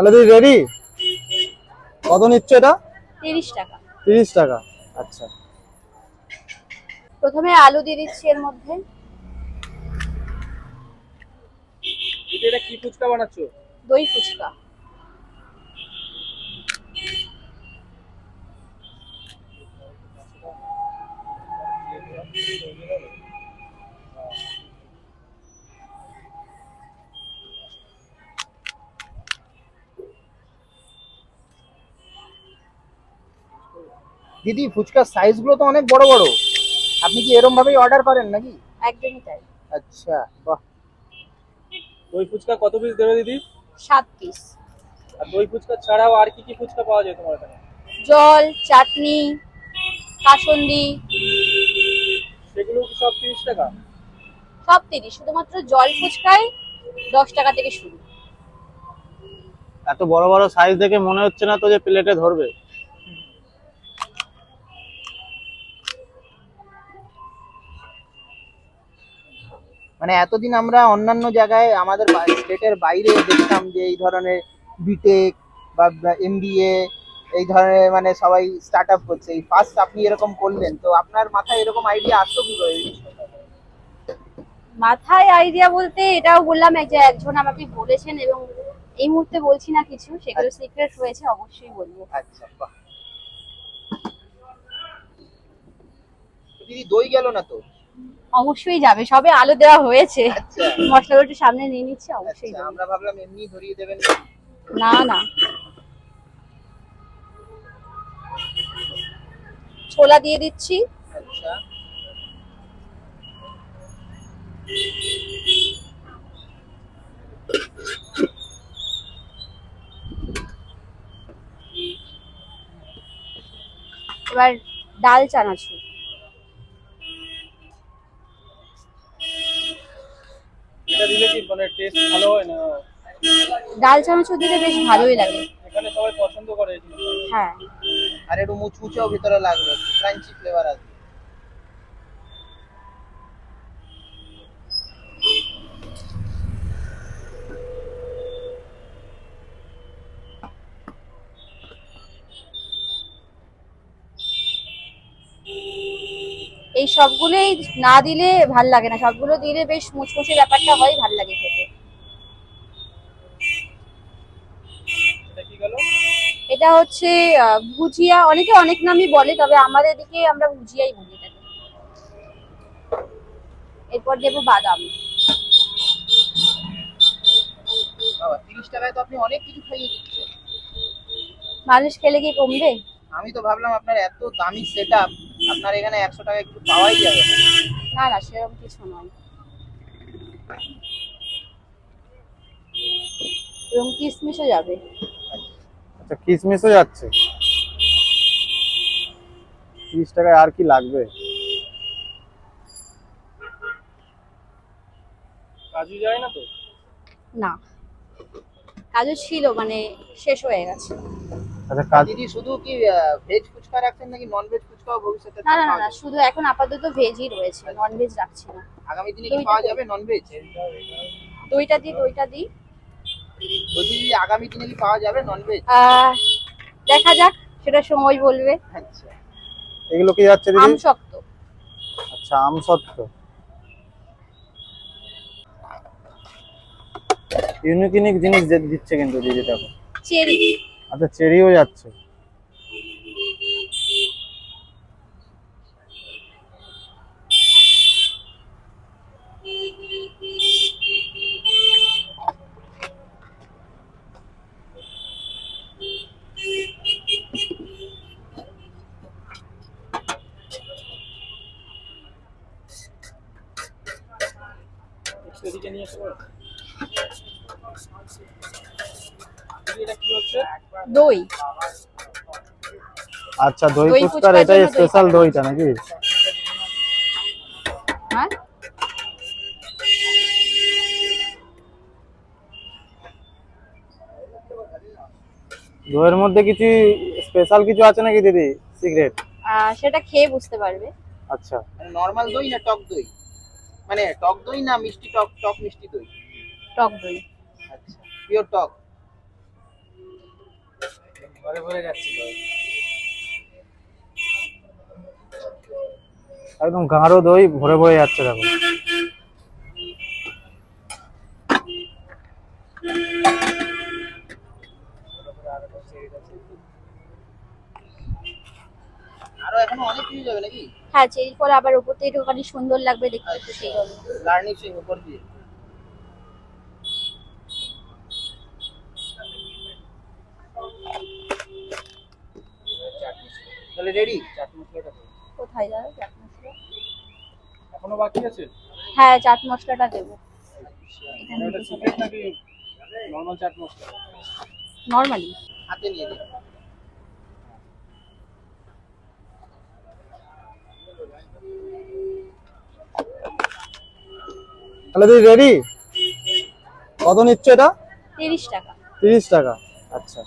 তাহলে তুই রেডি? কত নিচ্ছ এটা? 30 টাকা। 30 টাকা। আচ্ছা, প্রথমে আলু দিয়ে দিচ্ছি এর মধ্যে। এটা কি ফুচকা বানাচ্ছো? দই ফুচকা। দিদি, ফুচকার সাইজ গুলো তো অনেক বড় বড়, আপনি কি এরকম ভাবেই অর্ডার করেন নাকি? একদমই তাই। আচ্ছা, বাহ। দই ফুচকা কত পিস দেবে দিদি? 7 পিস। আর দই ফুচকা ছাড়াও আর কি কি ফুচকা পাওয়া যায় তোমার এখানে? জল, চাটনি, কাসুন্দি, সেগুলো কি সব 30 টাকা? সব 30। শুধুমাত্র জল ফুচকায় 10 টাকা থেকে শুরু। এত বড় বড় সাইজ দেখে মনে হচ্ছে না তো যে প্লেটে ধরবে। মানে এতদিন আমরা অন্যান্য জায়গায় আমাদের স্টেটের বাইরে দেখতাম যে এই ধরনের বিটেক বা এমবিএ এই ধরনের মানে সবাই স্টার্ট আপ করছে, এই ফার্স্ট আপনি এরকম করলেন, তো আপনার মাথায় এরকম আইডিয়া আসলো কি করে? মাথায় আইডিয়া বলতে এটাও বললাম যে একজন আমাকে বলেছেন, এবং এই মুহূর্তে বলছি না কিছু, সেগুলো সিক্রেট রয়েছে, অবশ্যই বলবো। আচ্ছা, বাহ। দিদি, দই গেল না তো? অবশ্যই যাবে, সবে আলু দেওয়া হয়েছে। আচ্ছা, মশলাগুলো একটু সামনে নিয়ে নিচ্ছি, অবশ্যই আচ্ছা, দেবো। আমরা ভাবলাম এমনি ধরিয়ে দেবেন। না না, ছোলা দিয়ে দিচ্ছি। আচ্ছা, এবার ডাল চানাচুর। এটা দিলে কি মানে টেস্ট ভালো হয় না? ডাল চানাচুর দিলে বেশ ভালোই লাগে। এখানে সবাই পছন্দ করে এই জিনিসটা। হ্যাঁ। আর একটু মুচমুচেও ভিতরে লাগবে, ক্রাঞ্চি ফ্লেভার আছে। এই সবগুলোই না দিলে ভাল লাগে না, সবগুলো দিলে বেশ মুচমুচে ব্যাপারটা হয়, ভাল লাগে খেতে। এটা কি গেল? এটা হচ্ছে ভুজিয়া, অনেকে অনেক নামই বলে, তবে আমাদের এদিকে আমরা ভুজিয়াই বলি এটাকে। এরপর দেবো বাদাম। বাবা, 30 টাকায় তো আপনি অনেক কিছু খাইয়ে দিচ্ছেন। মানুষ খেলে কি কমবে? আমি তো ভাবলাম আপনার এত দামি সেটআপ, আপনার এখানে 100 টাকায় কিছু পাওয়াই যাবে না। না না, সেরকম কিছু নয়। এবং কিশমিশও যাবে। আচ্ছা, কিসমিসও যাচ্ছে। 30 টাকায় আর কি লাগবে? কাজু যায় না তো? না, কাজু ছিল, মানে শেষ হয়ে গেছে। আচ্ছা, কাজ দিদি, শুধু কি ভেজ ফুচকা রাখছেন নাকি নন ভেজ ফুচকাও ভবিষ্যতে না না না পাওয়া না, যাবে? শুধু এখন আপাতত ভেজই রয়েছে, নন ভেজ রাখছি না। আগামী দিনে কি পাওয়া যাবে নন ভেজ? দইটা দিই, দইটা দিই। যদি আগামী দিনে কি পাওয়া যাবে নন ভেজ? দেখা যাক, সেটা সময় বলবে। আচ্ছা, এগুলো কি যাচ্ছে দিদি? আমসত্ত্ব। আচ্ছা, আমসত্ত্ব। ইউনিক ইউনিক জিনিস দিচ্ছে কিন্তু দিদি, দেখো। চেরি। আচ্ছা, চেরিও যাচ্ছে। এদিকে নিয়ে এসো। দিদি, এটা কি হচ্ছে? দই। আচ্ছা, দই দই ফুচকার ফুচকার এটাই জন্য দই স্পেশাল পাঠানো দইটা নাকি? হ্যাঁ। দইয়ের মধ্যে কিছু স্পেশাল কিছু আছে নাকি দিদি, সিক্রেট? সেটা খেয়ে বুঝতে পারবে। আচ্ছা, মানে নরমাল দই না টক দই? মানে টক দই না মিষ্টি টক, টক মিষ্টি দই? টক দই। আচ্ছা, পিওর টক। ভরে ভরে যাচ্ছিল একদম গাঢ় দই ভরে ভরে যাচ্ছে দেখো। আরো এখনো অনেক কিছু যাবে নাকি? হ্যাঁ, চেরির পরে আবার উপর থেকে একটুখানি সুন্দর লাগবে দেখতে, একটু সেই জন্য। গার্নিশিং উপর দিয়ে। তাহলে রেডি? চাট মশলাটা কোথায় যাবে চাট মশলা? এখনো বাকি আছে? হ্যাঁ, চাট মশলাটা দেবো। এটা সিক্রেট নাকি নরমাল চাট মশলা? নরমালি। হাতে নিয়ে দিন। তাহলে তুই রেডি? কত নিচ্ছ এটা? 30 টাকা। 30 টাকা, আচ্ছা।